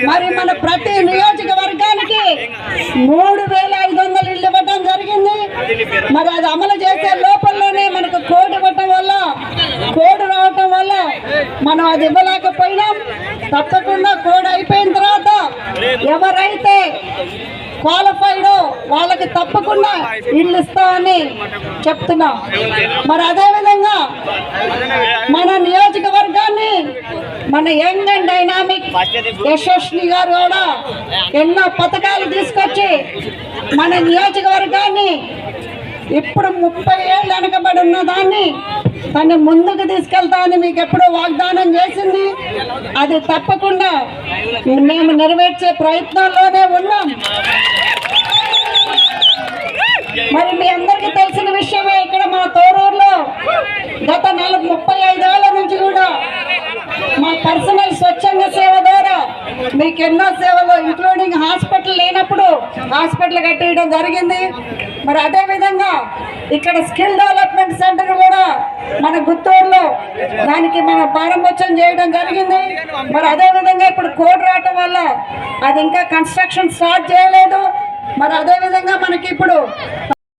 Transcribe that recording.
మరి మన ప్రతి నియోజకవర్గానికి 3,500 ఇళ్ళు ఇవ్వడం జరిగింది. మరి అది అమలు చేసే లోపలనే మనకు కోడ్ ఇవ్వటం వల్ల, కోడ్ రావటం వల్ల మనం అది ఇవ్వలేకపోయినాం. తప్పకుండా కోడ్ అయిపోయిన తర్వాత ఎవరైతే క్వాలిఫైడ్ వాళ్ళకి తప్పకుండా ఇల్లు ఇస్తామని చెప్తున్నాం. మరి అదేవిధంగా మన నియోజకవర్గాన్ని మన యంగ్ అండ్ డైనామిక్ యశస్వి గారు కూడా ఎన్నో పథకాలు తీసుకొచ్చి మన నియోజకవర్గాన్ని ఇప్పుడు 30 ఏళ్ళు వెనకబడి ఉన్న దాన్ని తను ముందుకు తీసుకెళ్తామని మీకు ఎప్పుడో వాగ్దానం చేసింది. అది తప్పకుండా మేము నెరవేర్చే ప్రయత్నంలోనే ఉన్నాం. మరి మీ అందరికీ తెలిసిన విషయమే, ఇక్కడ మన తోరూరులో గత 35 ఏళ్ల నుంచి కూడా మా పర్సనల్ స్వచ్ఛంద సేవ ద్వారా మీకు ఎన్నో సేవలు ఇంక్లూడింగ్ హాస్పిటల్ లేనప్పుడు హాస్పిటల్ కట్టేయడం జరిగింది. మరి అదేవిధంగా ఇక్కడ స్కిల్ డెవలప్మెంట్ సెంటర్ కూడా మన గుత్తూరులో దానికి మన ప్రారంభోత్సవం చేయడం జరిగింది. మరి అదేవిధంగా ఇప్పుడు కోడ్ రావటం వల్ల అది ఇంకా కన్స్ట్రక్షన్ స్టార్ట్ చేయలేదు. మరి అదేవిధంగా మనకి ఇప్పుడు